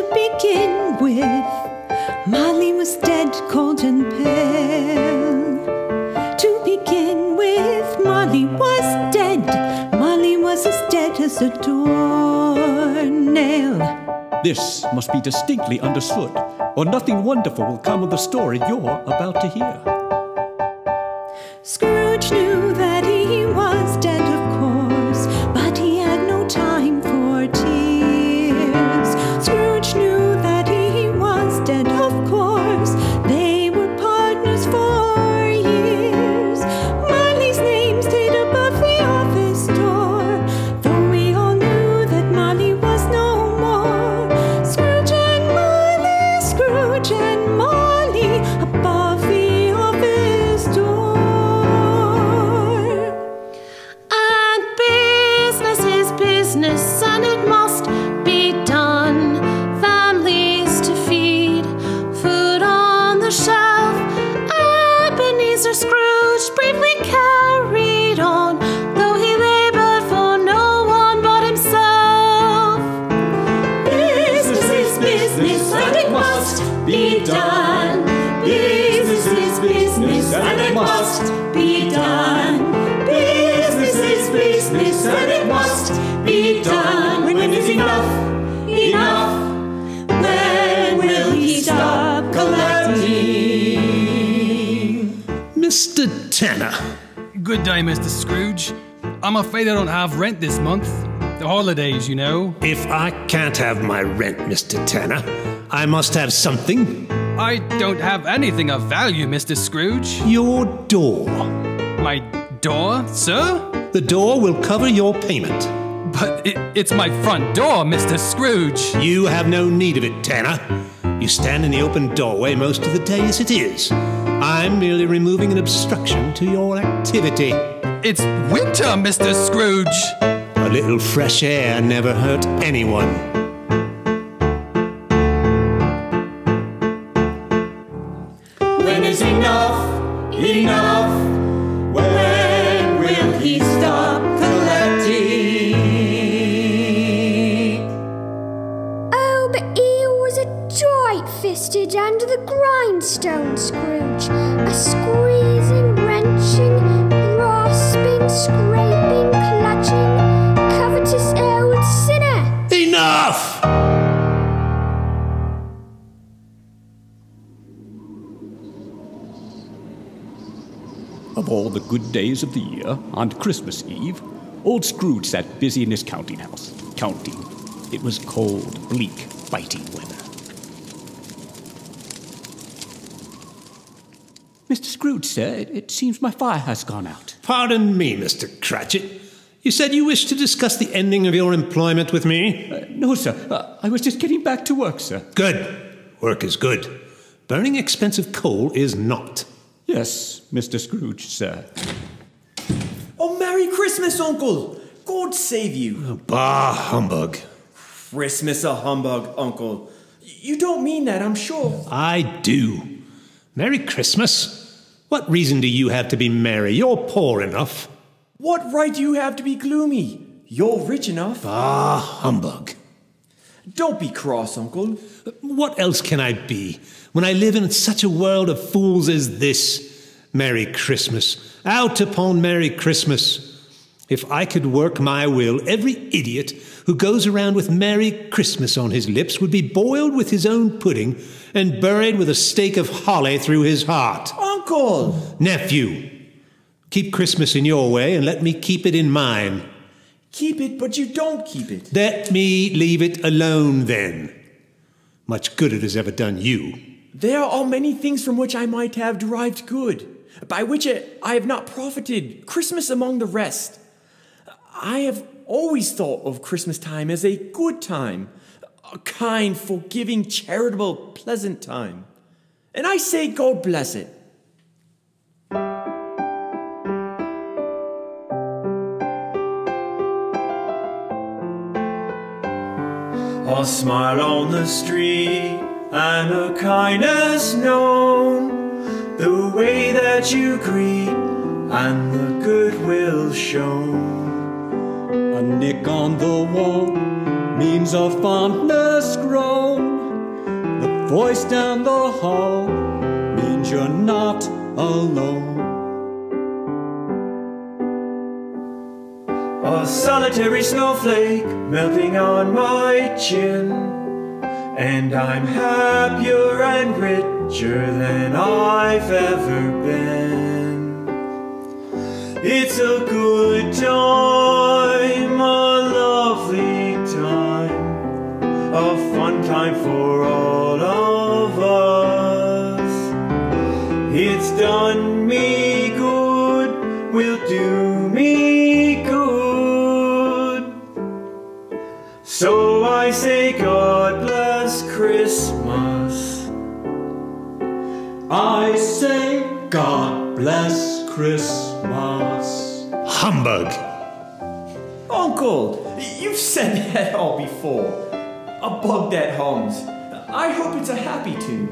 to begin with, Molly was dead, cold and pale. To begin with, Molly was dead. Molly was as dead as a doornail. This must be distinctly understood, or nothing wonderful will come of the story you're about to hear. Scrooge knew that he was dead, of course, but he had no time for tears. Scrooge knew that he was dead, of course. They were partners for years. Molly's name stayed above the office door, though we all knew that Molly was no more. Scrooge and Molly, Scrooge and Molly, above the office door. And business is business, and it must be done. Families to feed, food on the shelf. Ebenezer Scrooge bravely carried on, though he labored for no one but himself. Business is business, and it must be done. Business is business, and it must be done. Business is business, and it must be done. When is enough? Enough. When will he stop collecting? Mr. Tanner. Good day, Mr. Scrooge. I'm afraid I don't have rent this month. The holidays, you know. If I can't have my rent, Mr. Tanner, I must have something. I don't have anything of value, Mr. Scrooge. Your door. My door, sir? The door will cover your payment. But it's my front door, Mr. Scrooge. You have no need of it, Tanner. You stand in the open doorway most of the day as it is. I'm merely removing an obstruction to your activity. It's winter, Mr. Scrooge. A little fresh air never hurt anyone. When is enough? Enough. When will he stop collecting? Oh, but he was a tight-fisted under the grindstone Scrooge, a squeezing, wrenching, grasping, scraping, clutching, covetous old sinner. Enough! Of all the good days of the year, on Christmas Eve, old Scrooge sat busy in his counting house, counting. It was cold, bleak, biting weather. Mr. Scrooge, sir, it seems my fire has gone out. Pardon me, Mr. Cratchit. You said you wished to discuss the ending of your employment with me? No, sir. I was just getting back to work, sir. Good. Work is good. Burning expensive coal is not. Yes, Mr. Scrooge, sir. Oh, Merry Christmas, Uncle! God save you! Bah, humbug. Christmas a humbug, Uncle. You don't mean that, I'm sure. I do. Merry Christmas? What reason do you have to be merry? You're poor enough. What right do you have to be gloomy? You're rich enough. Ah, humbug. Don't be cross, Uncle. What else can I be when I live in such a world of fools as this? Merry Christmas. Out upon Merry Christmas. If I could work my will, every idiot who goes around with Merry Christmas on his lips would be boiled with his own pudding and buried with a stake of holly through his heart. Uncle! Nephew, keep Christmas in your way and let me keep it in mine. Keep it, but you don't keep it. Let me leave it alone, then. Much good it has ever done you. There are many things from which I might have derived good, by which I have not profited, Christmas among the rest. I have always thought of Christmas time as a good time, a kind, forgiving, charitable, pleasant time. And I say God bless it. A smile on the street and a kindness known, the way that you greet and the goodwill shown. A nick on the wall means a fondness grown. voice down the hall means you're not alone. A solitary snowflake melting on my chin, and I'm happier and richer than I've ever been. It's a good time, a lovely time, a fun time for all of us. It's done me good, will do me good. So I say God bless Christmas. I say God bless Christmas. Humbug! Uncle, you've said that all before. A bug that hums. I hope it's a happy tune.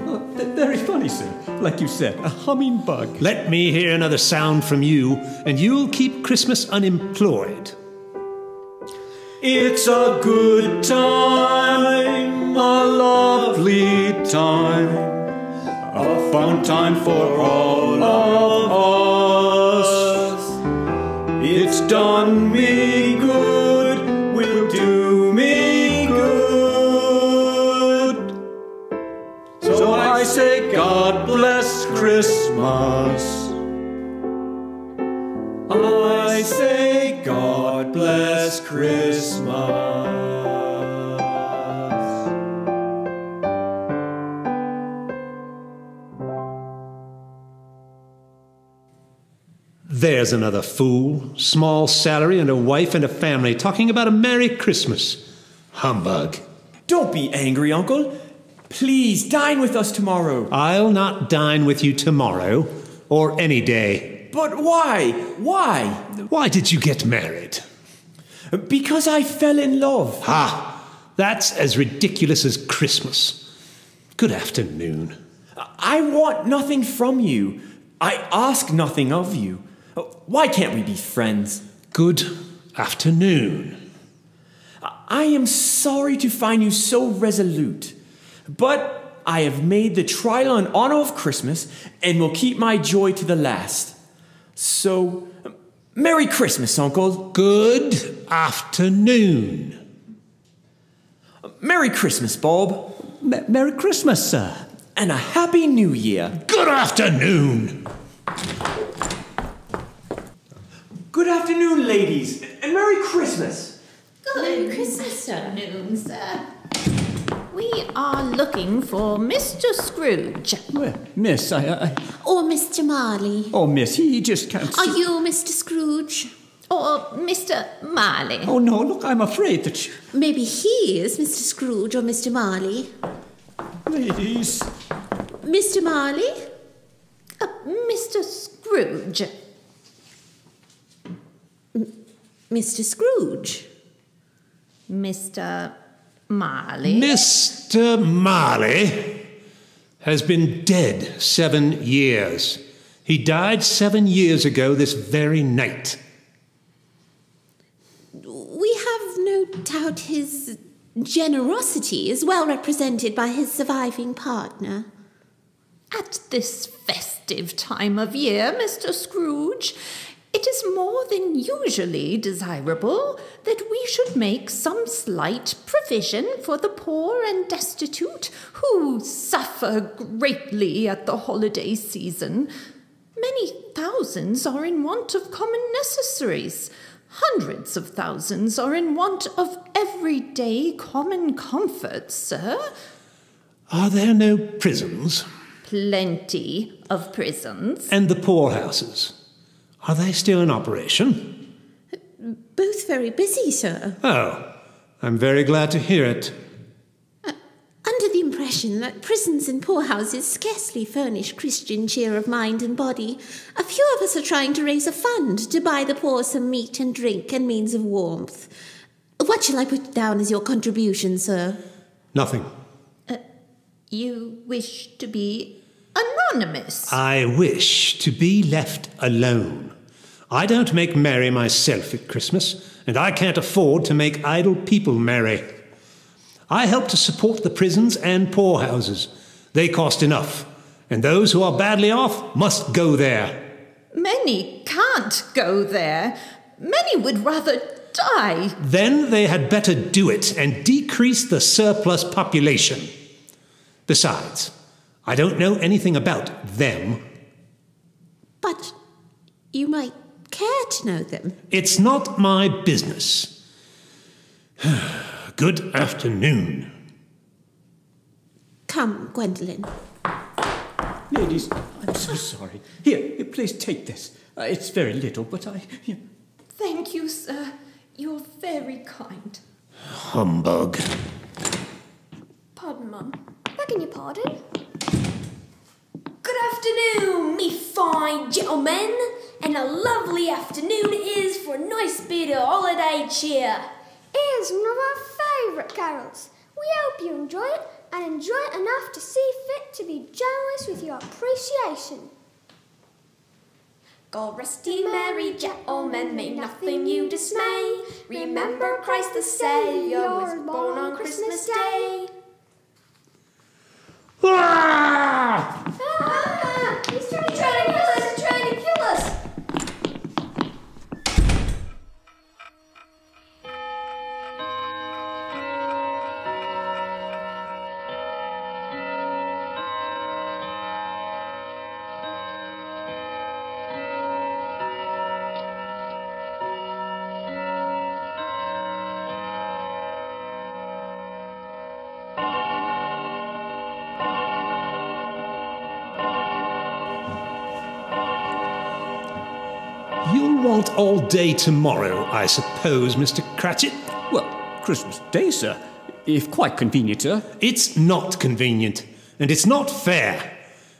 Very funny, sir. Like you said, a humming bug. Let me hear another sound from you, and you'll keep Christmas unemployed. It's a good time, a lovely time, a fun time for all of us. It's done me good, will do me good. So I say God bless Christmas. I say God bless Christmas. There's another fool, small salary and a wife and a family, talking about a Merry Christmas. Humbug. Don't be angry, Uncle. Please dine with us tomorrow. I'll not dine with you tomorrow, or any day. But why? Why? Why did you get married? Because I fell in love. Ha! That's as ridiculous as Christmas. Good afternoon. I want nothing from you. I ask nothing of you. Why can't we be friends? Good afternoon. I am sorry to find you so resolute, but I have made the trial and honor of Christmas and will keep my joy to the last. So, Merry Christmas, Uncle. Good afternoon. Merry Christmas, Bob. Merry Christmas, sir. And a Happy New Year. Good afternoon. Good afternoon, ladies, and Merry Christmas. Good Christmas afternoon, sir. We are looking for Mr. Scrooge. Well, miss, Or Mr. Marley. Oh, miss, he just can't Are you Mr. Scrooge? Or Mr. Marley? Oh, no, look, I'm afraid that Maybe he is Mr. Scrooge or Mr. Marley. Ladies. Mr. Marley? Mr. Scrooge. Mr. Scrooge. Mr. Marley. Mr. Marley has been dead 7 years. He died 7 years ago this very night. We have no doubt his generosity is well represented by his surviving partner. At this festive time of year, Mr. Scrooge, it is more than usually desirable that we should make some slight provision for the poor and destitute who suffer greatly at the holiday season. Many thousands are in want of common necessaries. Hundreds of thousands are in want of everyday common comforts, sir. Are there no prisons? Plenty of prisons. And the poorhouses? Are they still in operation? Both very busy, sir. Oh, I'm very glad to hear it. Under the impression that prisons and poorhouses scarcely furnish Christian cheer of mind and body, a few of us are trying to raise a fund to buy the poor some meat and drink and means of warmth. What shall I put down as your contribution, sir? Nothing. You wish to be anonymous? I wish to be left alone. I don't make merry myself at Christmas, and I can't afford to make idle people merry. I help to support the prisons and poorhouses, They cost enough, and those who are badly off must go there. Many can't go there. Many would rather die. Then they had better do it and decrease the surplus population. Besides, I don't know anything about them. But you might care to know them. It's not my business. Good afternoon. Come, Gwendolen. Ladies, I'm so sorry. Here, please take this. It's very little, but Thank you, sir. You're very kind. Humbug. Pardon, Mum. Begging your pardon? Good afternoon, me fine gentlemen. And a lovely afternoon it is for a nice bit of holiday cheer. Here's one of our favourite carols. We hope you enjoy it, and enjoy it enough to see fit to be generous with your appreciation. God rest ye merry gentlemen, may nothing you dismay. Remember Christ the Saviour was born on Christmas Day. He's trying to kill us! He's trying to kill us! You'll want all day tomorrow, I suppose, Mr. Cratchit? well, Christmas Day, sir. If quite convenient, sir. It's not convenient, and it's not fair.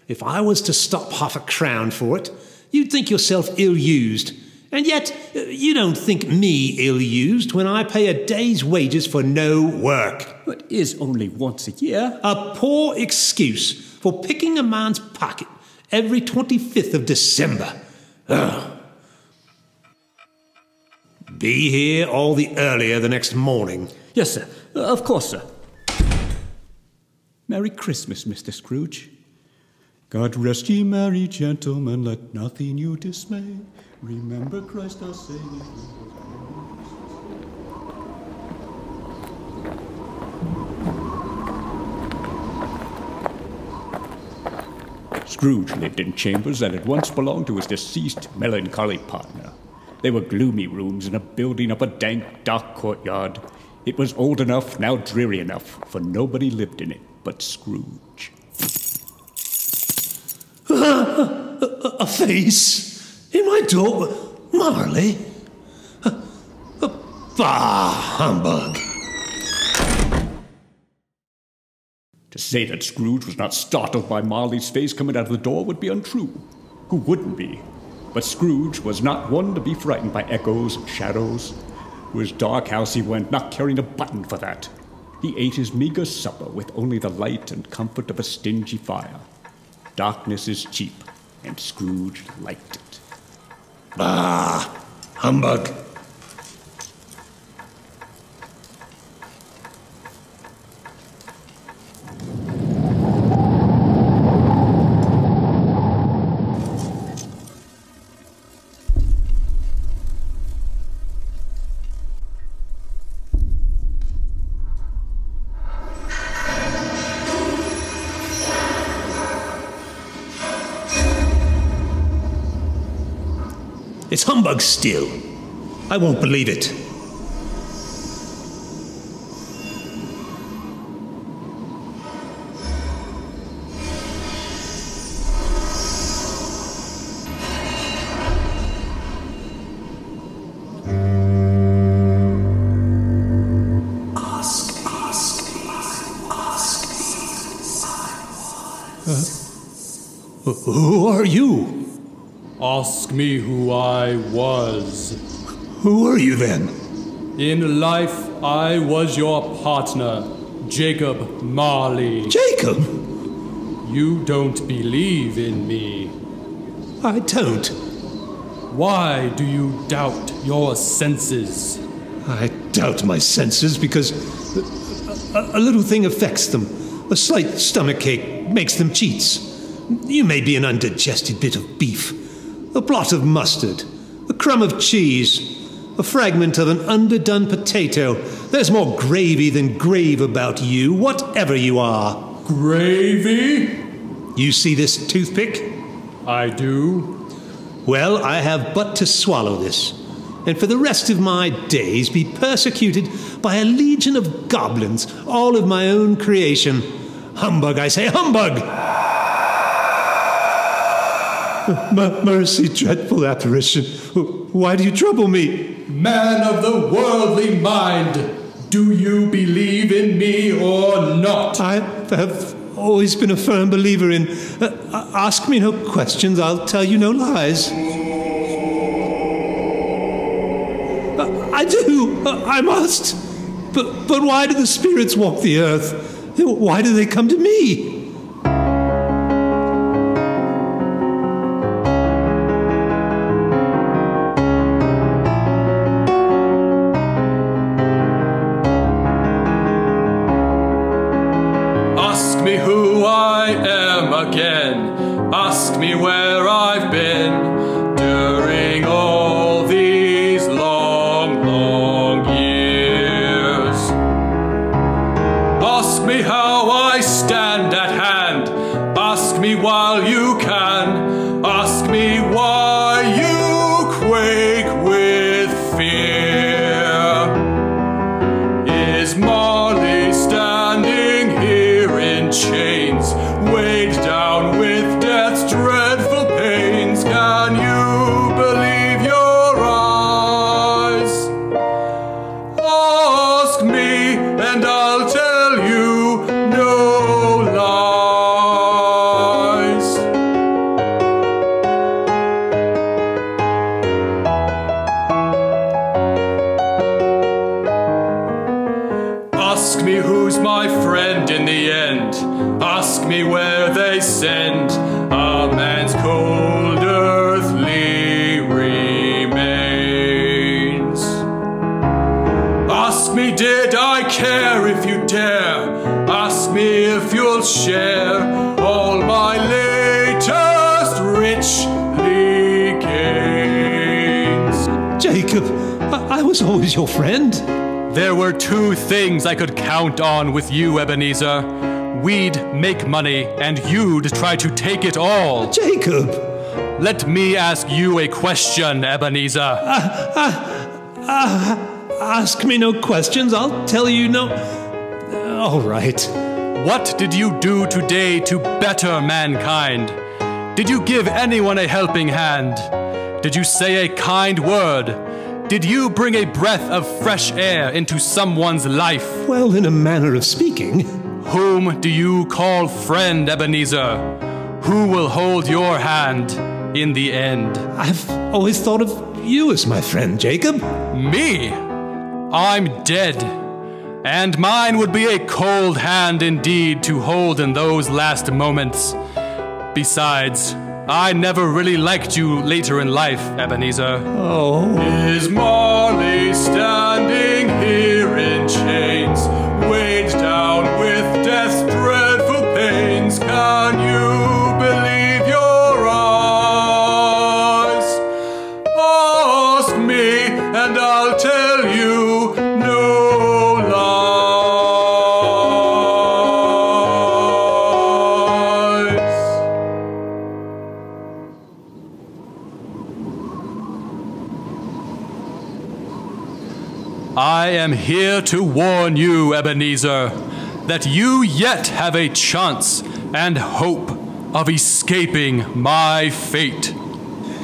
If I was to stop £50 for it, you'd think yourself ill-used. And yet, you don't think me ill-used when I pay a day's wages for no work. But it is only once a year. A poor excuse for picking a man's pocket every 25th of December. Ugh. Be here all the earlier the next morning. Yes, sir. Of course, sir. Merry Christmas, Mr. Scrooge. God rest ye merry gentlemen, let nothing you dismay. Remember Christ our Saviour. Scrooge lived in chambers that had once belonged to his deceased melancholy partner. They were gloomy rooms in a building up a dank, dark courtyard. It was old enough, now dreary enough, for nobody lived in it but Scrooge. A face in my door. Marley? Bah, humbug. To say that Scrooge was not startled by Marley's face coming out of the door would be untrue. Who wouldn't be? But Scrooge was not one to be frightened by echoes and shadows. To his dark house he went, not caring a button for that. He ate his meager supper with only the light and comfort of a stingy fire. Darkness is cheap, and Scrooge liked it. Bah, humbug. It's humbug still. I won't believe it. Who are you? Ask me who I was. Who are you then? In life, I was your partner, Jacob Marley. Jacob? You don't believe in me. I don't. Why do you doubt your senses? I doubt my senses because a little thing affects them. A slight stomachache makes them cheats. You may be an undigested bit of beef, a blot of mustard, a crumb of cheese, a fragment of an underdone potato. There's more gravy than grave about you, whatever you are. Gravy? You see this toothpick? I do. Well, I have but to swallow this, and for the rest of my days be persecuted by a legion of goblins, all of my own creation. Humbug, I say, humbug! Mercy, dreadful apparition. Why do you trouble me? Man of the worldly mind, do you believe in me or not? I have always been a firm believer in... ask me no questions, I'll tell you no lies. I do, I must. But why do the spirits walk the earth? Why do they come to me? Ask me who I am again. Ask me where I've been during all these long, long years. Ask me how I stand at hand. Ask me while you can. Ask me why you quake with fear. Is Marley standing here in chains, weighed down with death's dreadful pains? Can you believe your eyes? Ask me and I'll tell you no lies. Ask me who's my friend in the end. Ask me where they send a man's cold earthly remains. Ask me, did I care? If you dare, ask me if you'll share all my latest richly gains. Jacob, I was always your friend. There were two things I could count on with you, Ebenezer. We'd make money, and you'd try to take it all. Jacob! Let me ask you a question, Ebenezer. Ask me no questions, I'll tell you no... All right. What did you do today to better mankind? Did you give anyone a helping hand? Did you say a kind word? Did you bring a breath of fresh air into someone's life? Well, in a manner of speaking. Whom do you call friend, Ebenezer? Who will hold your hand in the end? I've always thought of you as my friend, Jacob. Me? I'm dead. And mine would be a cold hand indeed to hold in those last moments. Besides, I never really liked you later in life, Ebenezer. Oh. Is Marley standing here in chains, weighed down with death's dreadful pains? Can you believe your eyes? Ask me and I'll tell you no lies. I am here to warn you, Ebenezer, that you yet have a chance and hope of escaping my fate.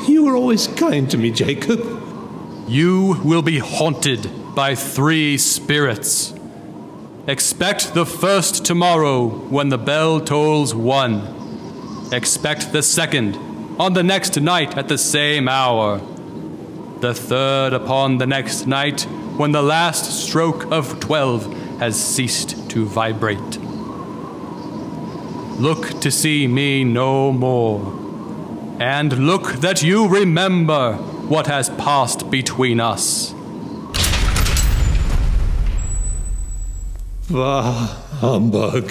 You were always kind to me, Jacob. You will be haunted by 3 spirits. Expect the first tomorrow when the bell tolls 1. Expect the second on the next night at the same hour. The third upon the next night when the last stroke of 12 has ceased to vibrate. Look to see me no more, and look that you remember what has passed between us. Humbug.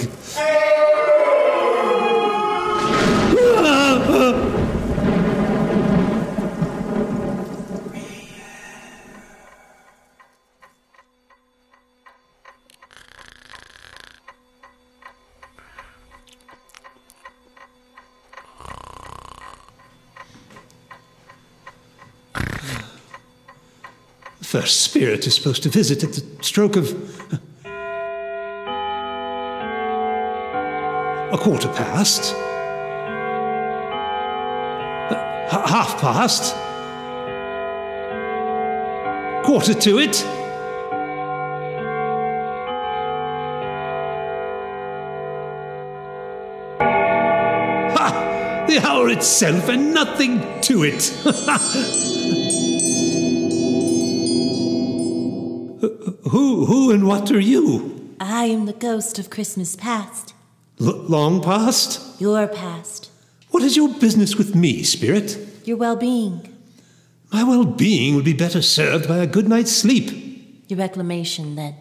The first spirit is supposed to visit at the stroke of... a quarter past. Half past. Quarter to it. Ha! The hour itself and nothing to it. Who and what are you? I am the ghost of Christmas past. Long past? Your past. What is your business with me, spirit? Your well-being. My well-being would be better served by a good night's sleep. Your reclamation, then.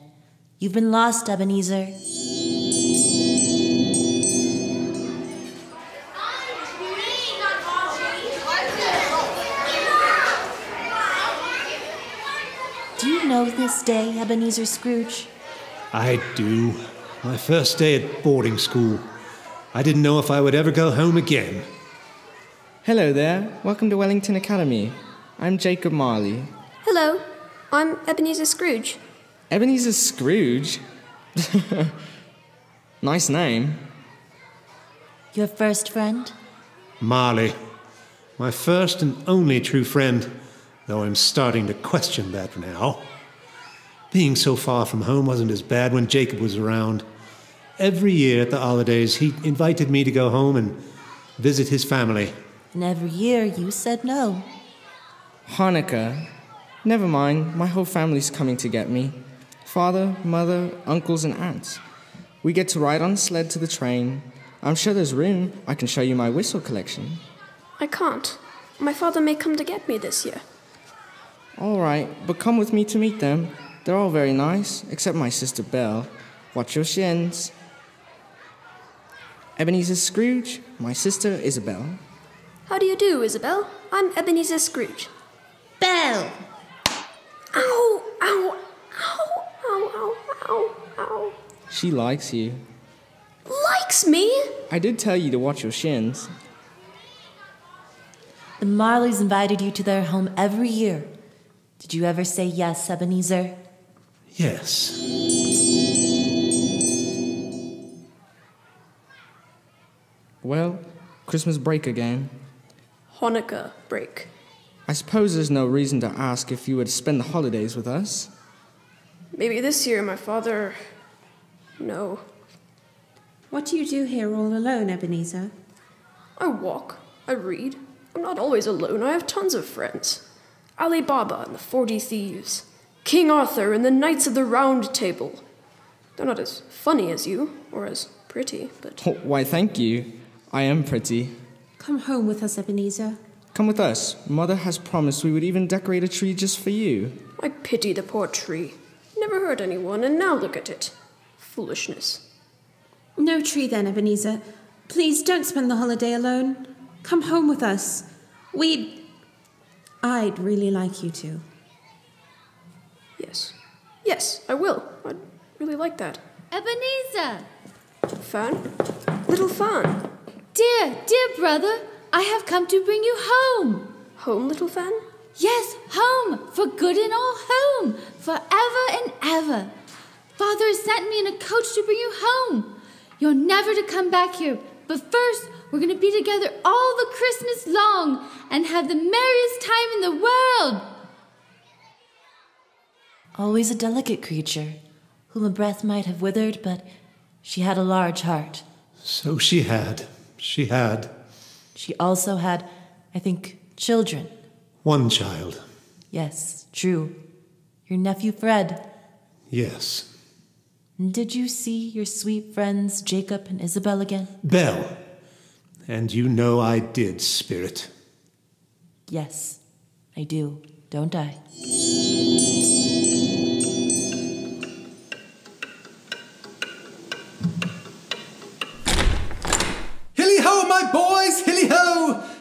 You've been lost, Ebenezer. Do you know this day, Ebenezer Scrooge? I do. My first day at boarding school. I didn't know if I would ever go home again. Hello there. Welcome to Wellington Academy. I'm Jacob Marley. Hello, I'm Ebenezer Scrooge. Ebenezer Scrooge? Nice name. Your first friend? Marley. My first and only true friend, though I'm starting to question that now. Being so far from home wasn't as bad when Jacob was around. Every year at the holidays, he invited me to go home and visit his family. And every year you said no. Hanukkah. Never mind, my whole family's coming to get me. Father, mother, uncles and aunts. We get to ride on a sled to the train. I'm sure there's room. I can show you my whistle collection. I can't. My father may come to get me this year. All right, but come with me to meet them. They're all very nice, except my sister Belle. Watch your shins. Ebenezer Scrooge, my sister Isabel. How do you do, Isabel? I'm Ebenezer Scrooge. Belle! Ow! Ow! Ow! Ow! Ow! Ow! Ow! She likes you. Likes me? I did tell you to watch your shins. The Marleys invited you to their home every year. Did you ever say yes, Ebenezer? Yes. Well, Christmas break again. Hanukkah break. I suppose there's no reason to ask if you would spend the holidays with us. Maybe this year my father... No. What do you do here all alone, Ebenezer? I walk. I read. I'm not always alone. I have tons of friends. Ali Baba and the 40 Thieves. King Arthur and the Knights of the Round Table. They're not as funny as you, or as pretty, but... Oh, why, thank you. I am pretty. Come home with us, Ebenezer. Come with us. Mother has promised we would even decorate a tree just for you. I pity the poor tree. Never hurt anyone, and now look at it. Foolishness. No tree then, Ebenezer. Please don't spend the holiday alone. Come home with us. I'd really like you to. Yes. Yes, I will. I'd really like that. Ebenezer! Fan? Little Fan. Dear brother, I have come to bring you home. Home, little Fan? Yes, home, for good and all home, forever and ever. Father has sent me in a coach to bring you home. You're never to come back here, but first we're going to be together all the Christmas long and have the merriest time in the world. Always a delicate creature, whom a breath might have withered, but she had a large heart. So she had. She had. She also had, I think, children. One child. Yes, true. Your nephew Fred. Yes. And did you see your sweet friends Jacob and Isabel again? Belle. And you know I did, Spirit. Yes, I do, don't I?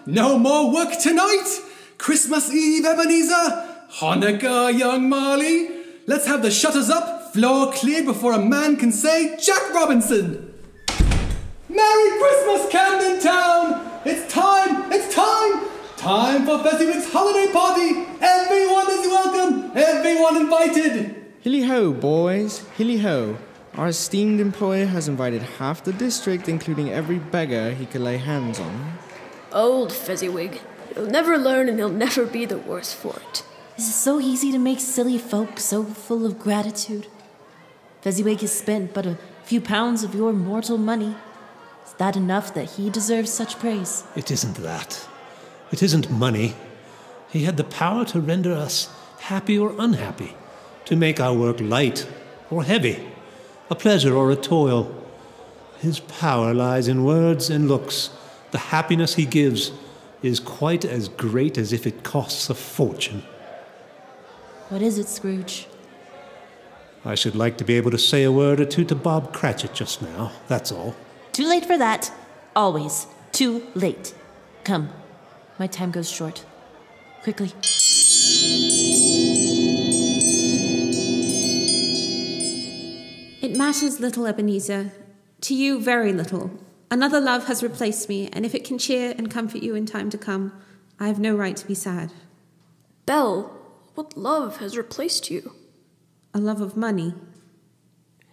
No more work tonight. Christmas Eve, Ebenezer. Hanukkah, young Marley. Let's have the shutters up, floor cleared before a man can say Jack Robinson. Merry Christmas, Camden Town. It's time. Time for Fezziwig's holiday party. Everyone is welcome. Everyone invited. Hilly ho, boys. Hilly ho. Our esteemed employer has invited half the district, including every beggar he could lay hands on. Old Fezziwig. He'll never learn and he'll never be the worse for it. Is it so easy to make silly folk so full of gratitude? Fezziwig has spent but a few pounds of your mortal money. Is that enough that he deserves such praise? It isn't that. It isn't money. He had the power to render us happy or unhappy, to make our work light or heavy, a pleasure or a toil. His power lies in words and looks. The happiness he gives is quite as great as if it costs a fortune. What is it, Scrooge? I should like to be able to say a word or two to Bob Cratchit just now, that's all. Too late for that. Always too late. Come, my time goes short. Quickly. It matters little, Ebenezer. To you, very little. Another love has replaced me, and if it can cheer and comfort you in time to come, I have no right to be sad. Belle, what love has replaced you? A love of money.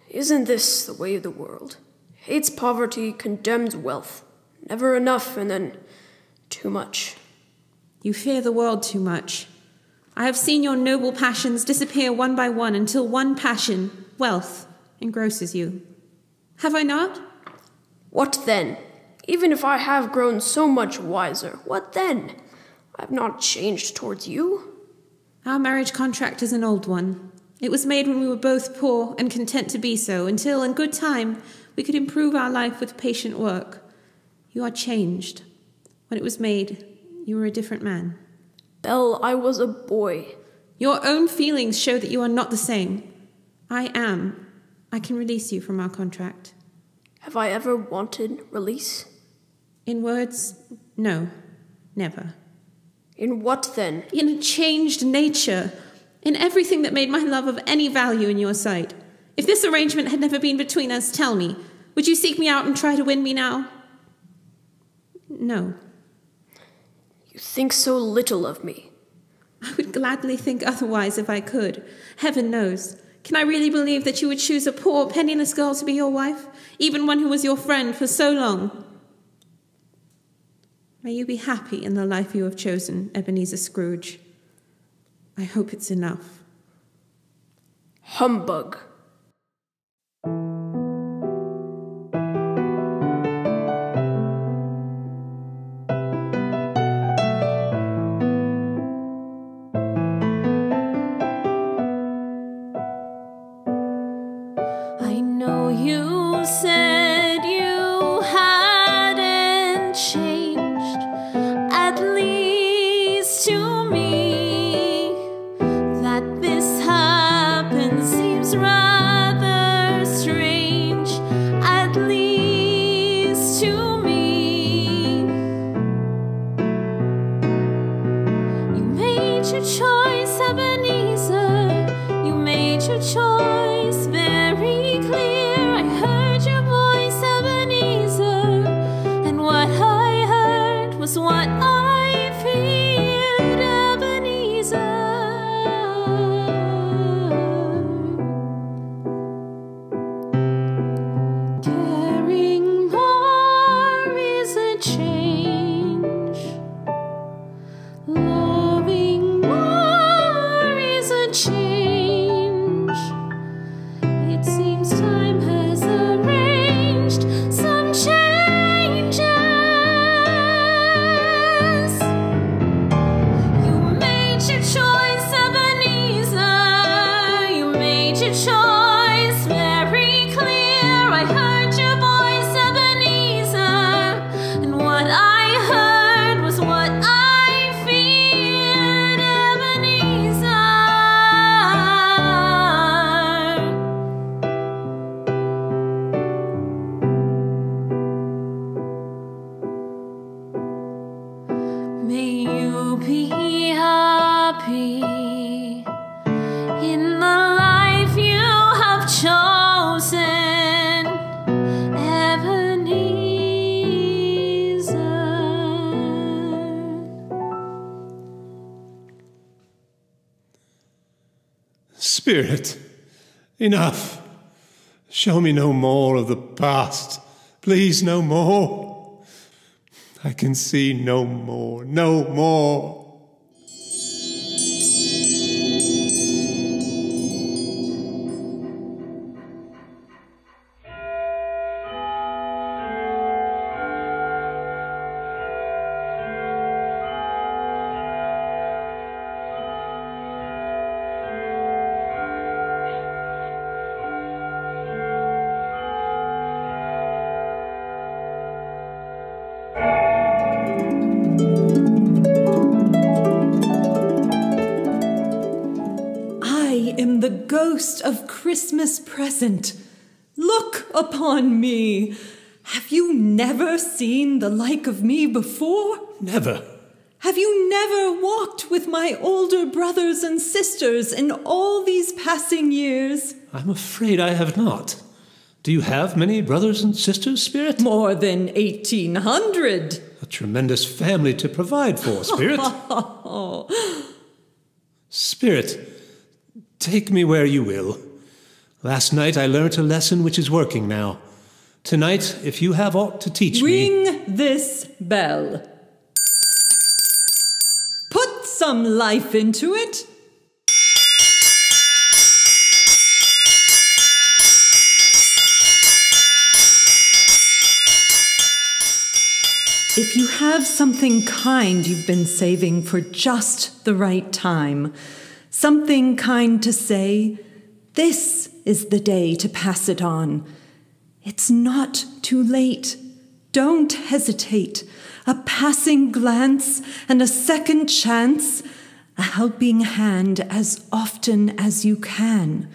Isn't this the way of the world? Hates poverty, condemns wealth. Never enough, and then too much. You fear the world too much. I have seen your noble passions disappear one by one until one passion, wealth, engrosses you. Have I not? What then? Even if I have grown so much wiser, what then? I have not changed towards you. Our marriage contract is an old one. It was made when we were both poor and content to be so, until, in good time, we could improve our life with patient work. You are changed. When it was made, you were a different man. Belle, I was a boy. Your own feelings show that you are not the same. I am. I can release you from our contract. Have I ever wanted release? In words, no. Never. In what then? In a changed nature. In everything that made my love of any value in your sight. If this arrangement had never been between us, tell me, would you seek me out and try to win me now? No. You think so little of me. I would gladly think otherwise if I could. Heaven knows. Can I really believe that you would choose a poor, penniless girl to be your wife, even one who was your friend for so long? May you be happy in the life you have chosen, Ebenezer Scrooge. I hope it's enough. Humbug. I know you said you hadn't changed, at least to me. That this happened seems right. Spirit, enough. Show me no more of the past. Please, no more. I can see no more, no more. Ghost of Christmas present. Look upon me. Have you never seen the like of me before? Never. Have you never walked with my older brothers and sisters in all these passing years? I'm afraid I have not. Do you have many brothers and sisters, Spirit? More than 1,800. A tremendous family to provide for, Spirit. Spirit, take me where you will. Last night I learnt a lesson which is working now. Tonight, if you have aught to teach me... Ring this bell. Put some life into it. If you have something kind you've been saving for just the right time, something kind to say, this is the day to pass it on. It's not too late. Don't hesitate. A passing glance and a second chance, a helping hand as often as you can.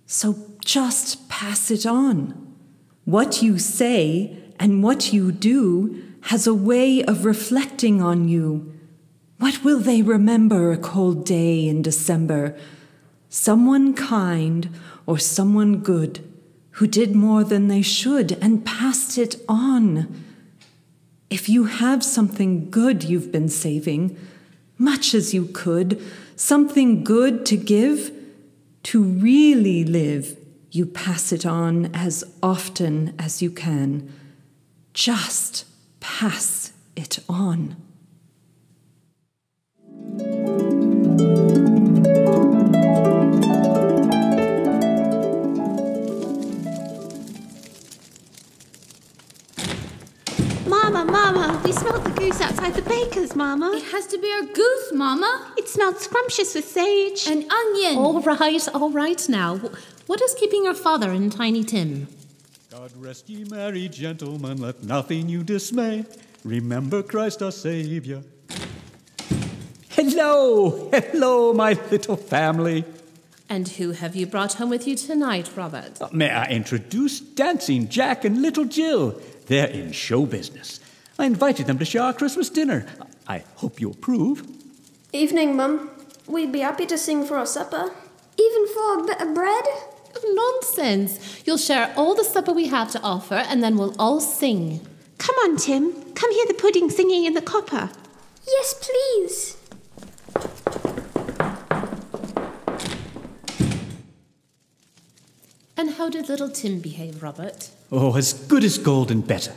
So just pass it on. What you say and what you do has a way of reflecting on you. What will they remember a cold day in December? Someone kind or someone good who did more than they should and passed it on. If you have something good you've been saving, much as you could, something good to give, to really live, you pass it on as often as you can. Just pass it on. Mama, we smelled the goose outside the baker's, Mama. It has to be our goose, Mama. It smelled scrumptious with sage. And onion. All right now. What is keeping your father and Tiny Tim? God rest ye merry gentlemen, let nothing you dismay. Remember Christ our Savior. Hello, my little family. And who have you brought home with you tonight, Robert? May I introduce Dancing Jack and Little Jill? They're in show business. I invited them to share our Christmas dinner. I hope you approve. Evening, Mum. We'd be happy to sing for our supper. Even for a bit of bread? Nonsense. You'll share all the supper we have to offer, and then we'll all sing. Come on, Tim. Come hear the pudding singing in the copper. Yes, please. And how did little Tim behave, Robert? Oh, as good as gold and better.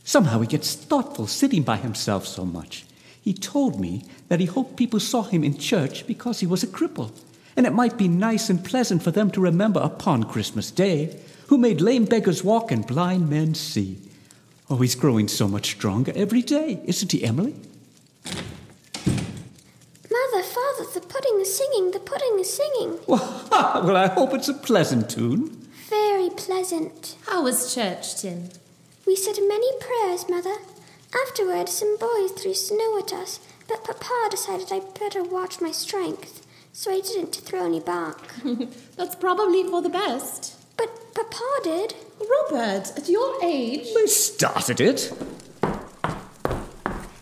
Somehow he gets thoughtful sitting by himself so much. He told me that he hoped people saw him in church because he was a cripple, and it might be nice and pleasant for them to remember upon Christmas Day who made lame beggars walk and blind men see. Oh, he's growing so much stronger every day, isn't he, Emily? Mother, Father, the pudding is singing, the pudding is singing. Well, I hope it's a pleasant tune. Very pleasant. How was church, Tim? We said many prayers, Mother. Afterward, some boys threw snow at us, but Papa decided I'd better watch my strength, so I didn't throw any back. That's probably for the best. But Papa did. Robert, at your age... They started it.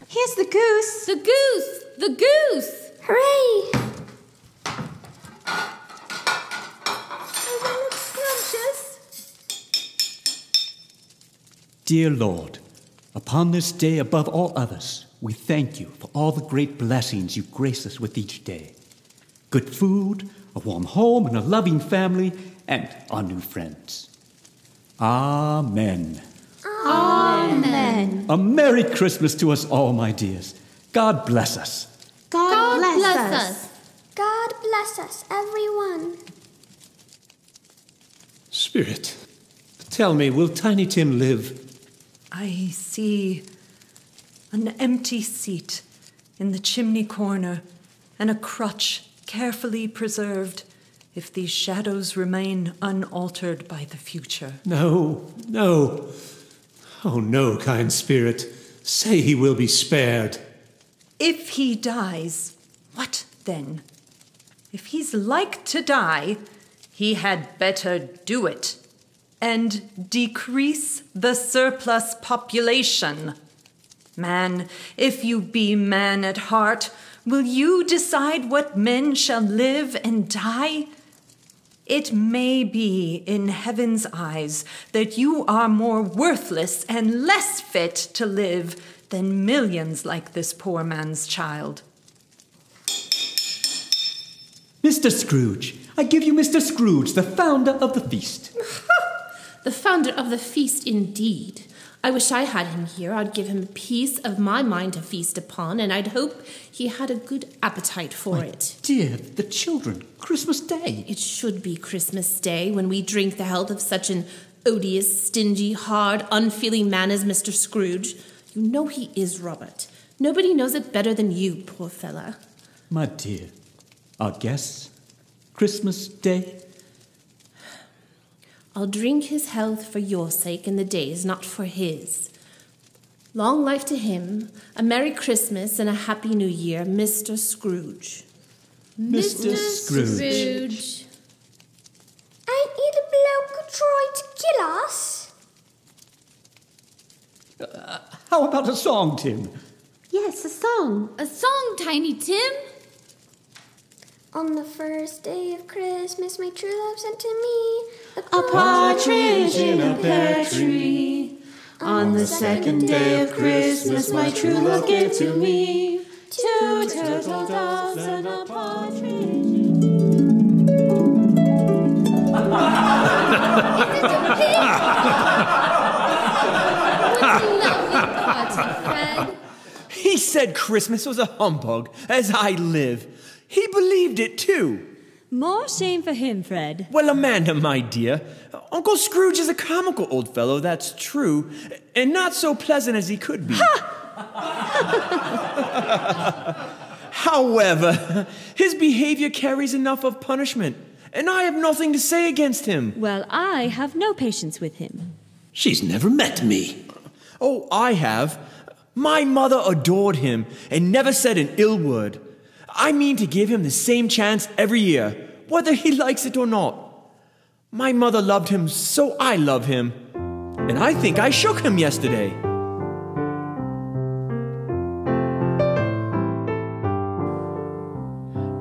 Here's the goose. The goose! The goose! Hooray! Oh, that looks scrumptious. Dear Lord, upon this day above all others, we thank you for all the great blessings you grace us with each day. Good food, a warm home and a loving family, and our new friends. Amen. Amen. A Merry Christmas to us all, my dears. God bless us. God bless us. God bless us, everyone. Spirit, tell me, will Tiny Tim live? I see an empty seat in the chimney corner and a crutch carefully preserved if these shadows remain unaltered by the future. No, no. Oh, no, kind spirit. Say he will be spared. If he dies, what then? If he's like to die, he had better do it and decrease the surplus population. Man, if you be man at heart, will you decide what men shall live and die? It may be in heaven's eyes that you are more worthless and less fit to live than millions like this poor man's child. Mr. Scrooge, I give you Mr. Scrooge, the founder of the feast. The founder of the feast, indeed. I wish I had him here. I'd give him a piece of my mind to feast upon, and I'd hope he had a good appetite for it. Dear, the children, Christmas Day. It should be Christmas Day when we drink the health of such an odious, stingy, hard, unfeeling man as Mr. Scrooge. You know he is, Robert. Nobody knows it better than you, poor fella. My dear, our guests, Christmas Day. I'll drink his health for your sake, and the day's not for his. Long life to him, a Merry Christmas and a Happy New Year, Mr. Scrooge. Mr. Scrooge. Ain't he the bloke who tried to kill us? How about a song, Tim? Yes, a song. A song, Tiny Tim. On the first day of Christmas, my true love sent to me A partridge in a pear tree. On the second day of Christmas, my true love gave to me 2 turtle doves and a partridge. He said Christmas was a humbug, as I live. He believed it, too. More shame for him, Fred. Well, Amanda, my dear, Uncle Scrooge is a comical old fellow, that's true, and not so pleasant as he could be. However, his behavior carries enough of punishment, and I have nothing to say against him. Well, I have no patience with him. She's never met me. Oh, I have. My mother adored him and never said an ill word. I mean to give him the same chance every year, whether he likes it or not. My mother loved him, so I love him. And I think I shook him yesterday.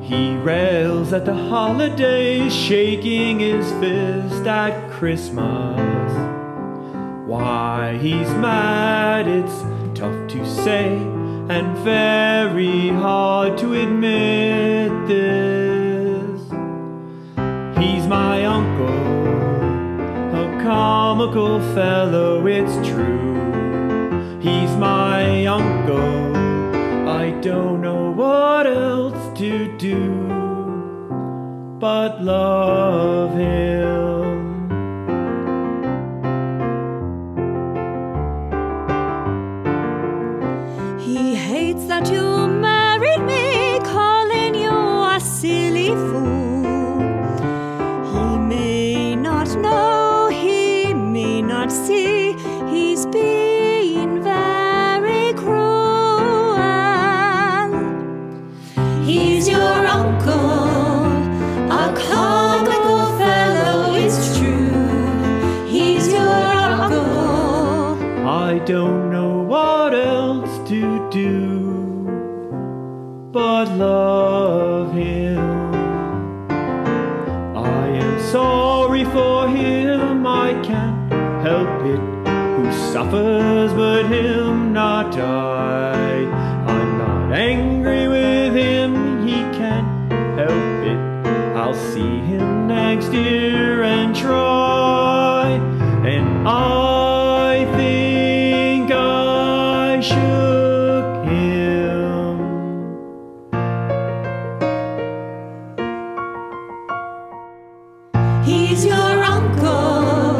He rails at the holidays, shaking his fist at Christmas. Why he's mad, it's tough to say, and very hard to admit this. He's my uncle, a comical fellow, it's true. He's my uncle, I don't know what else to do but love him. He hates that you married me, calling you a silly fool. He may not know, he may not see, he's being very cruel. He's your uncle, a comical fellow, it's true. He's your uncle. I don't know what else to do but love him. I am sorry for him, I can't help it. Who suffers but him, not I. I'm not angry with him, he can't help it. I'll steer and try, and I think I shook him. He's your uncle,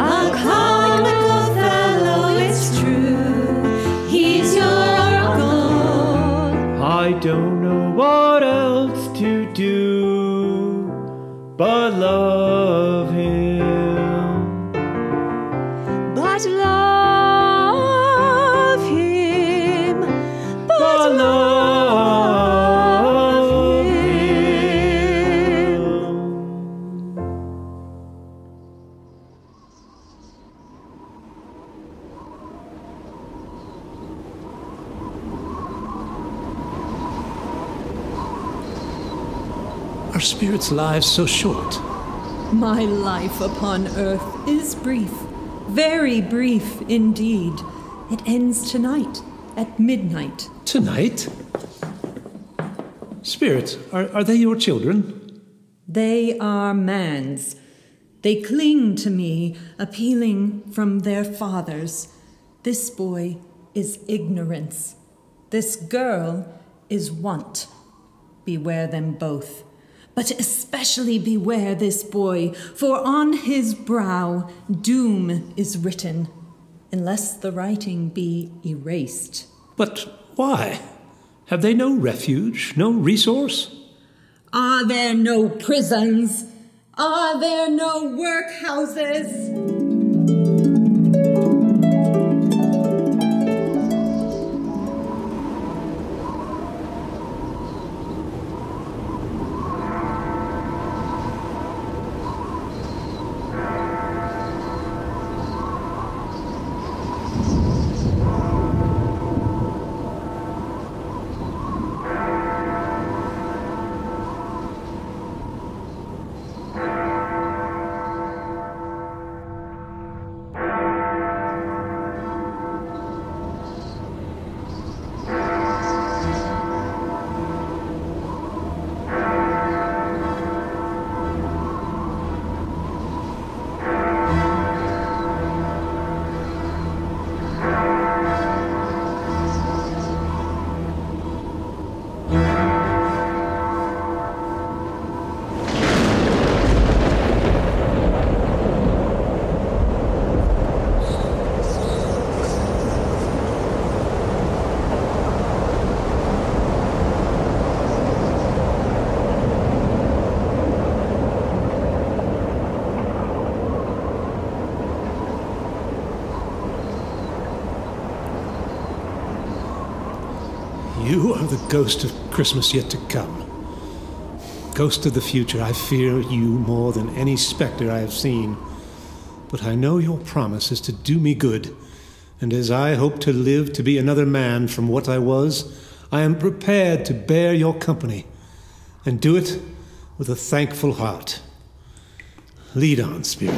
a comical fellow, it's true. He's your uncle. I don't know what else to do but love him. But love him. But love him. Are spirits' lives so short? My life upon earth is brief, very brief indeed. It ends tonight, at midnight. Tonight? Spirits, are they your children? They are man's. They cling to me, appealing from their fathers. This boy is ignorance. This girl is want. Beware them both. But especially beware this boy, for on his brow doom is written, unless the writing be erased. But why? Have they no refuge, no resource? Are there no prisons? Are there no workhouses? You are the ghost of Christmas yet to come. Ghost of the future, I fear you more than any spectre I have seen. But I know your promise is to do me good, and as I hope to live to be another man from what I was, I am prepared to bear your company, and do it with a thankful heart. Lead on, spirit.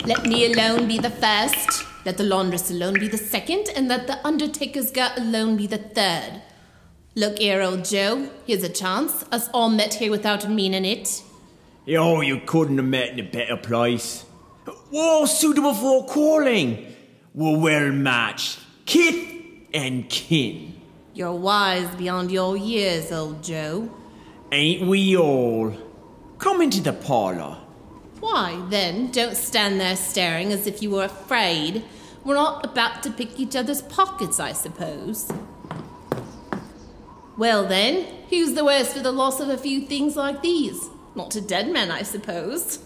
Let me alone be the first, let the laundress alone be the second, and let the undertaker's girl alone be the third. Look here, old Joe, here's a chance. Us all met here without meaning it. Oh, you couldn't have met in a better place. We're all suitable for calling. We're well matched, kith and kin. You're wise beyond your years, old Joe. Ain't we all? Come into the parlour. Why, then, don't stand there staring as if you were afraid. We're not about to pick each other's pockets, I suppose. Well, then, who's the worse for the loss of a few things like these? Not a dead man, I suppose.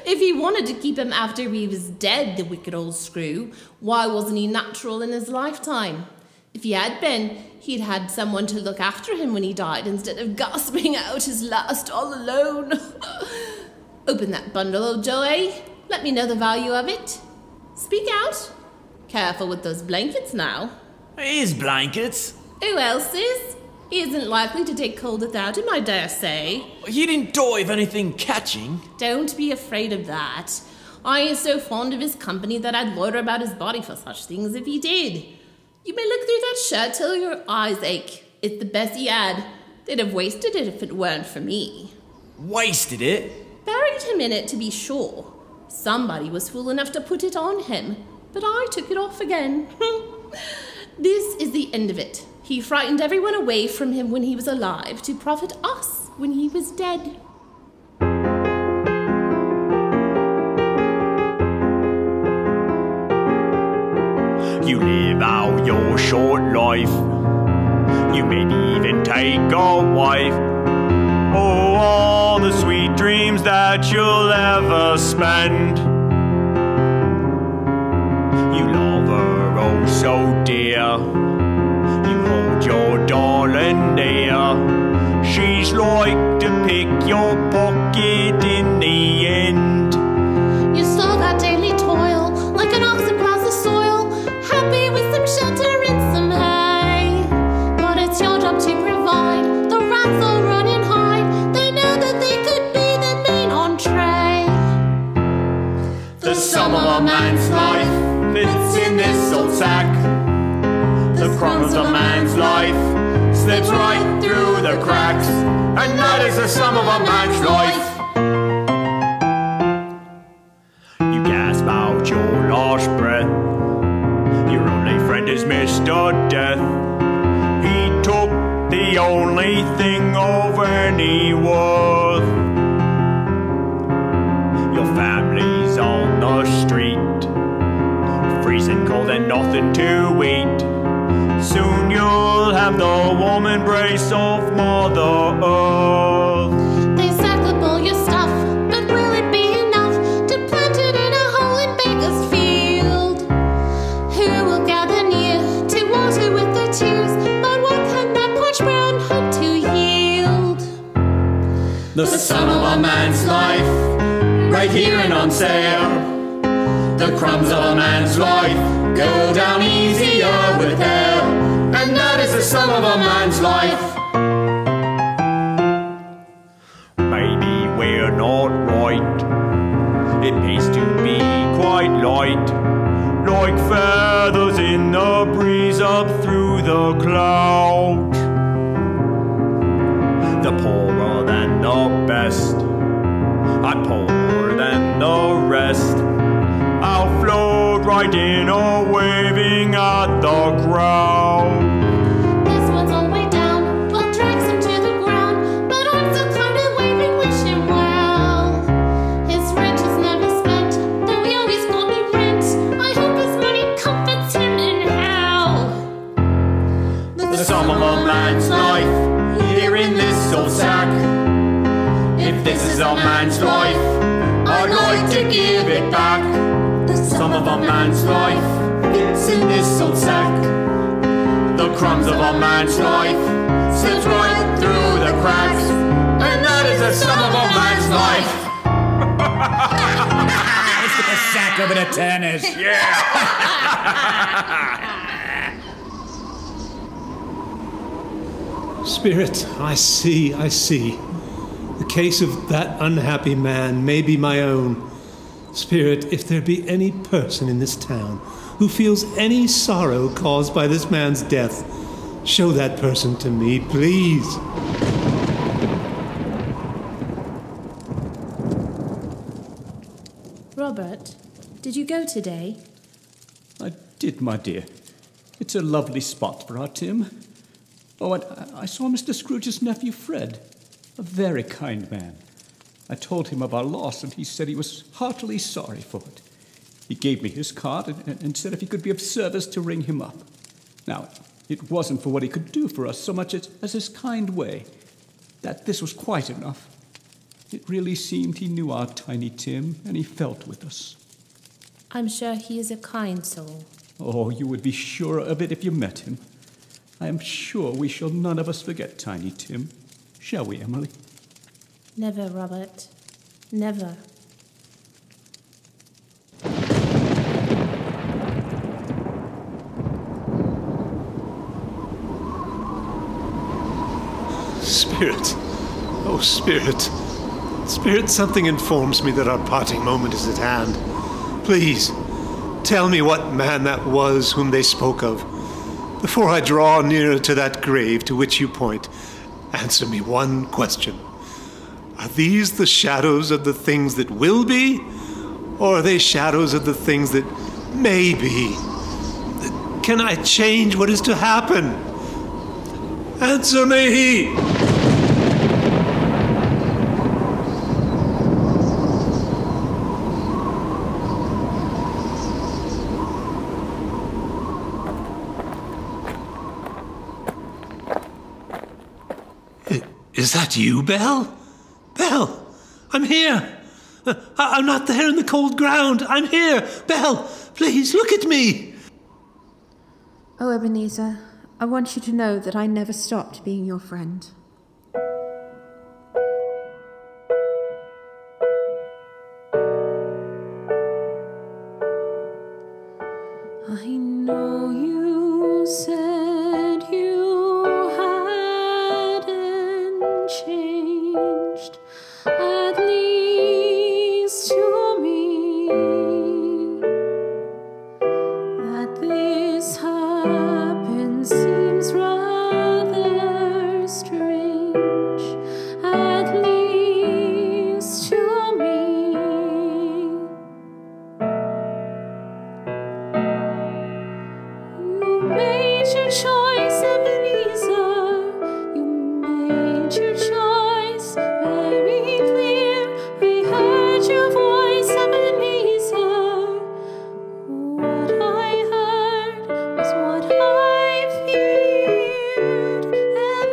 If he wanted to keep him after he was dead, the wicked old screw, why wasn't he natural in his lifetime? If he had been, he'd had someone to look after him when he died instead of gasping out his last all alone. Open that bundle, old Joe, eh? Let me know the value of it. Speak out. Careful with those blankets now. His blankets? Who else is? He isn't likely to take cold without him, I dare say. He didn't die of anything catching. Don't be afraid of that. I am so fond of his company that I'd loiter about his body for such things if he did. You may look through that shirt till your eyes ache. It's the best he had. They'd have wasted it if it weren't for me. Wasted it? Buried him in it, to be sure. Somebody was fool enough to put it on him, but I took it off again. This is the end of it. He frightened everyone away from him when he was alive to profit us when he was dead. You live out your short life. You may even take a wife. Oh, all the sweet dreams that you'll ever spend. You love her oh so dear. You hold your darling near. She's like to pick your pocket in the end. You saw that daily toil, like an ox that plows the soil, happy with some shelter and some hay. But it's your job to provide. The rats all run and hide. They know that they could be the main entree. The sum of a man's life fits in this old sack. The crumbs of a man's life slips right through the cracks, and that is the sum of a man's life. You gasp out your last breath. Your only friend is Mr. Death. He took the only thing of any worth. Your family's on the street, freezing cold and nothing to eat. Soon you'll have the warm embrace of Mother Earth. They sack up all your stuff, but will it be enough to plant it in a hole in Baker's field? Who will gather near to water with their tears? But what can that parched brown hope to yield? The sum of a man's life, right here and on sale. The crumbs of a man's life go down easier with hell, and that is the sum of a man's life. Maybe we're not right. It pays to be quite light, like feathers in the breeze up through the cloud. The poorer than the best are poorer than the rest. I'll float right in or waving at the ground. This one's all way down, well drags him to the ground, but I'm still kind of waving, wish him well. His rent is never spent, though he always got me rent. I hope his money comforts him in hell. The sum of a man's life, here in this old sack. If this is a man's life, I'd like to give it back. The sum of a man's life fits in this old sack. The crumbs of a man's life slips right through the cracks, and that is the sum of a man's life. Let's get the sack over to Turner's. Yeah. Spirit, I see. The case of that unhappy man may be my own. Spirit, if there be any person in this town who feels any sorrow caused by this man's death, show that person to me, please. Robert, did you go today? I did, my dear. It's a lovely spot for our Tim. Oh, and I saw Mr. Scrooge's nephew, Fred. A very kind man. I told him of our loss, and he said he was heartily sorry for it. He gave me his card and said if he could be of service to ring him up. Now, it wasn't for what he could do for us so much as his kind way. That this was quite enough. It really seemed he knew our tiny Tim, and he felt with us. I'm sure he is a kind soul. Oh, you would be sure of it if you met him. I am sure we shall none of us forget Tiny Tim. Shall we, Emily? Never, Robert. Never. Spirit. Oh, Spirit. Spirit, something informs me that our parting moment is at hand. Please, tell me what man that was whom they spoke of. before I draw nearer to that grave to which you point, answer me one question. Are these the shadows of the things that will be, or are they shadows of the things that may be? Can I change what is to happen? Answer me! Is that you, Belle? Belle, I'm here. I'm not there in the cold ground. I'm here. Belle, please look at me. Oh, Ebenezer, I want you to know that I never stopped being your friend. I know you said you hadn't changed, at least to me, that this happened seems rather strange, at least to me. You made your choice, Ebenezer. You made your choice very clear. I heard your voice, Ebenezer. What I heard was what I feared,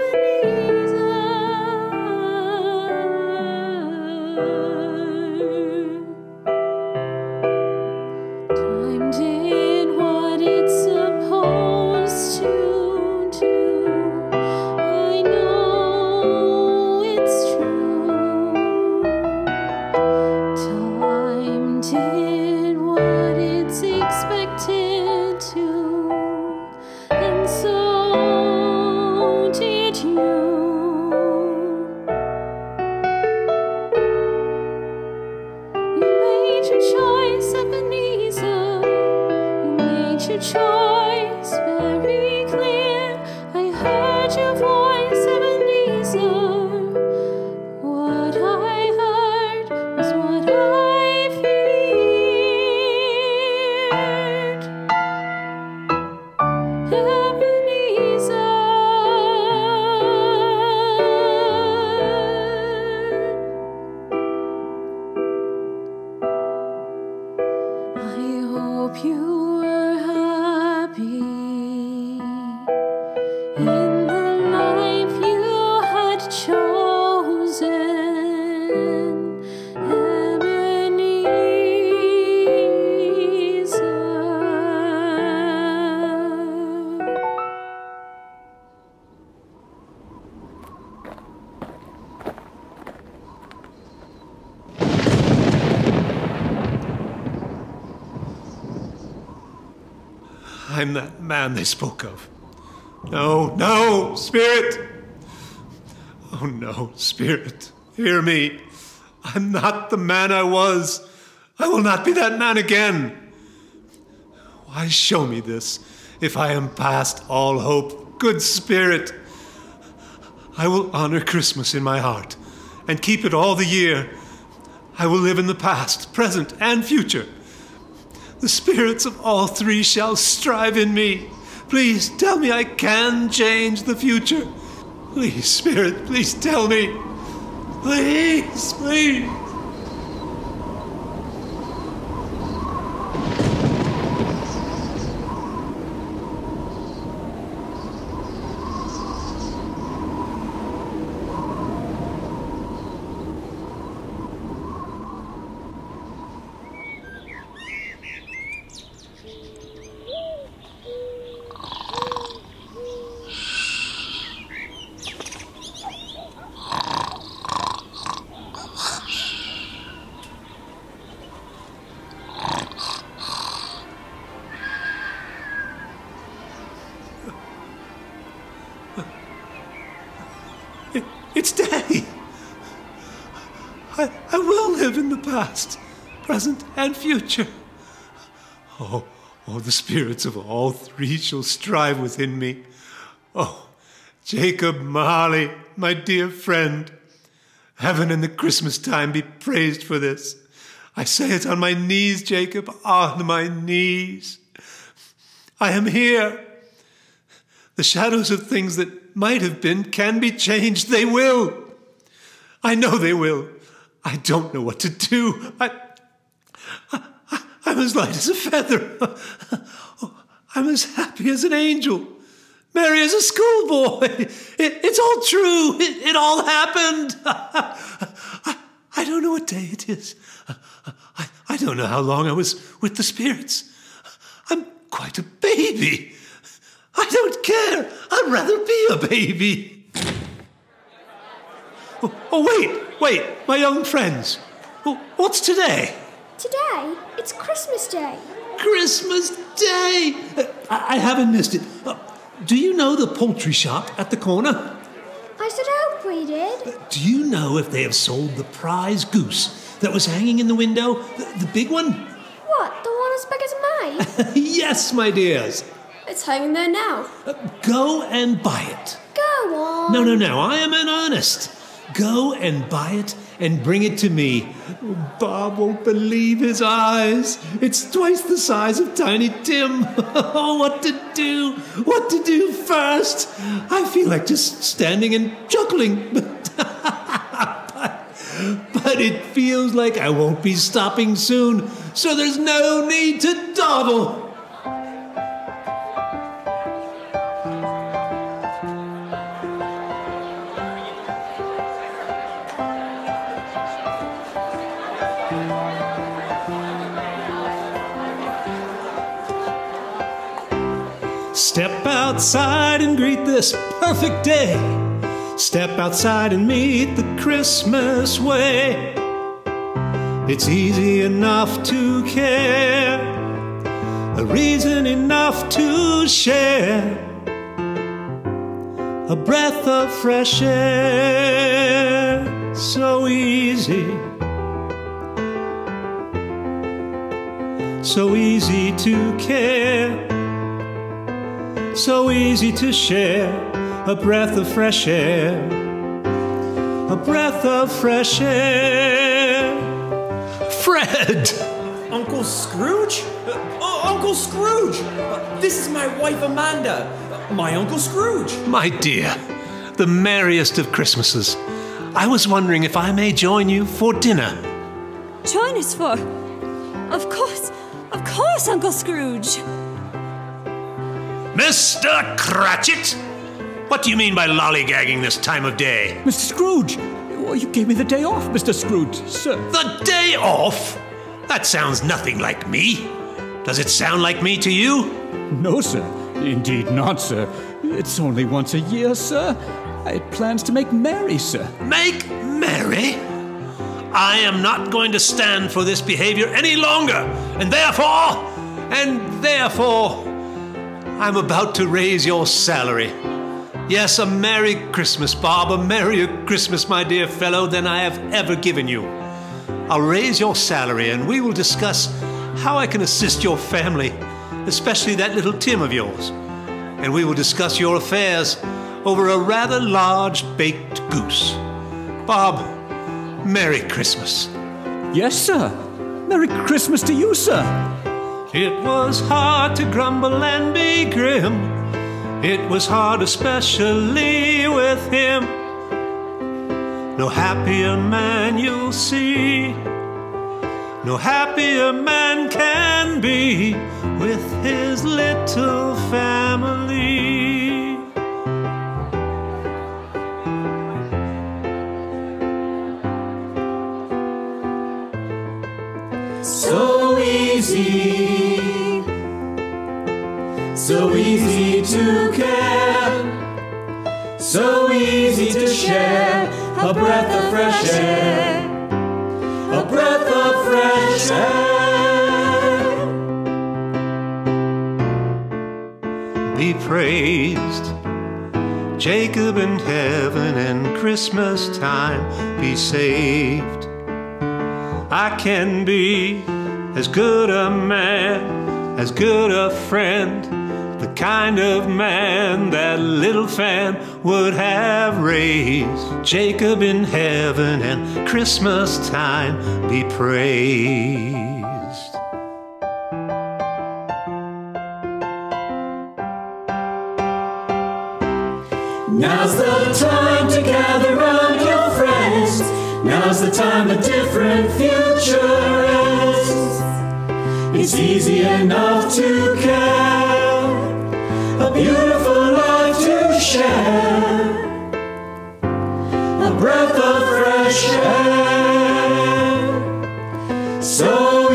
Ebenezer. Time did what it's supposed to do. I know it's true. Time did what it's expected to, and so did you. You made your choice, Ebenezer. You made your choice very clear. I heard your voice, Ebenezer. What I heard was what I feared, Ebenezer. I hope you were happy in the life you had chosen, Ebenezer. I'm that man they spoke of. No, no, Spirit! Oh no, Spirit, hear me. I'm not the man I was. I will not be that man again. Why show me this if I am past all hope? Good Spirit, I will honor Christmas in my heart and keep it all the year. I will live in the past, present, and future. The spirits of all three shall strive in me. Please tell me I can change the future. Please, Spirit, please tell me. Please, please. It's day. I will live in the past, present, and future. Oh, Oh, the spirits of all three shall strive within me. Oh, Jacob Marley, my dear friend, heaven and the Christmas time be praised for this. I say it on my knees, Jacob, on my knees. I am here. The shadows of things that might have been can be changed. They will. I know they will. I don't know what to do. I'm as light as a feather. I'm as happy as an angel. Merry as a schoolboy. It's all true. It all happened. I don't know what day it is. I don't know how long I was with the spirits. I'm quite a baby. I don't care. I'd rather be a baby. Oh, wait, my young friends. What's today? Today, it's Christmas Day. Christmas Day! I haven't missed it. Do you know the poultry shop at the corner? I should hope we did. Do you know if they have sold the prize goose that was hanging in the window? The big one? What, the one as big as mine? Yes, my dears. It's hanging there now. Go and buy it. Go on. No, I am in earnest. Go and buy it and bring it to me. Bob won't believe his eyes. It's twice the size of Tiny Tim. Oh, what to do? What to do first? I feel like just standing and chuckling. But it feels like I won't be stopping soon, so there's no need to dawdle. Step outside and greet this perfect day. Step outside and meet the Christmas way. It's easy enough to care, a reason enough to share, a breath of fresh air. So easy to care, so easy to share, a breath of fresh air, a breath of fresh air. Fred! Uncle Scrooge? Uncle Scrooge! This is my wife Amanda, my Uncle Scrooge. My dear, the merriest of Christmases. I was wondering if I may join you for dinner. Join us for? Of course, Uncle Scrooge. Mr. Cratchit! What do you mean by lollygagging this time of day? Mr. Scrooge! You gave me the day off, Mr. Scrooge, sir. The day off? That sounds nothing like me. Does it sound like me to you? No, sir. Indeed not, sir. It's only once a year, sir. I had plans to make merry, sir. Make merry? I am not going to stand for this behavior any longer, and therefore, I'm about to raise your salary. Yes, a Merry Christmas, Bob, a merrier Christmas, my dear fellow, than I have ever given you. I'll raise your salary, and we will discuss how I can assist your family, especially that little Tim of yours. And we will discuss your affairs over a rather large baked goose. Bob, Merry Christmas. Yes, sir. Merry Christmas to you, sir. It was hard to grumble and be grim. It was hard especially with him. No happier man you'll see, no happier man can be with his little family. So easy, so easy to care, so easy to share, a breath of fresh air, a breath of fresh air. Be praised, Jacob in heaven, and Christmas time be saved. I can be as good a man as good a friend, the kind of man that little Fan would have raised. Jacob in heaven and Christmas time be praised. Now's the time to gather round your friends. Now's the time a different future is. It's easy enough to care, a beautiful life to share, a breath of fresh air. So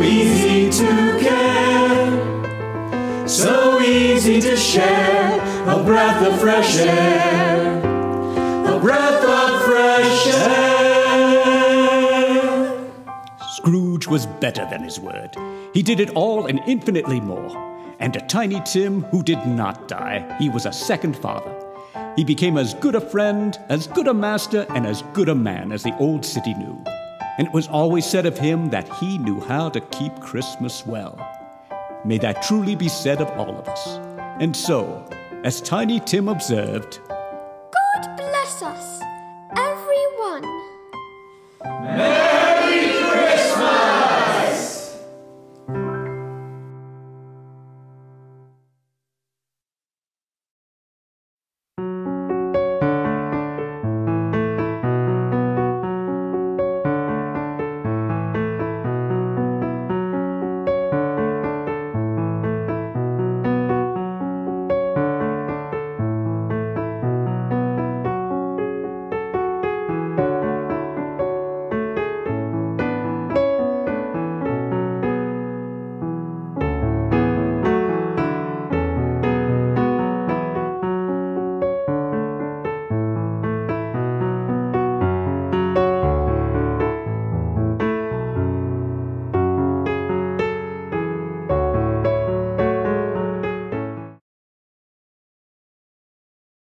easy to care, so easy to share, a breath of fresh air, a breath of fresh air. Scrooge was better than his word. He did it all and infinitely more. And to Tiny Tim, who did not die, he was a second father. He became as good a friend, as good a master, and as good a man as the old city knew. And it was always said of him that he knew how to keep Christmas well. May that truly be said of all of us. And so, as Tiny Tim observed, God bless us, everyone. Merry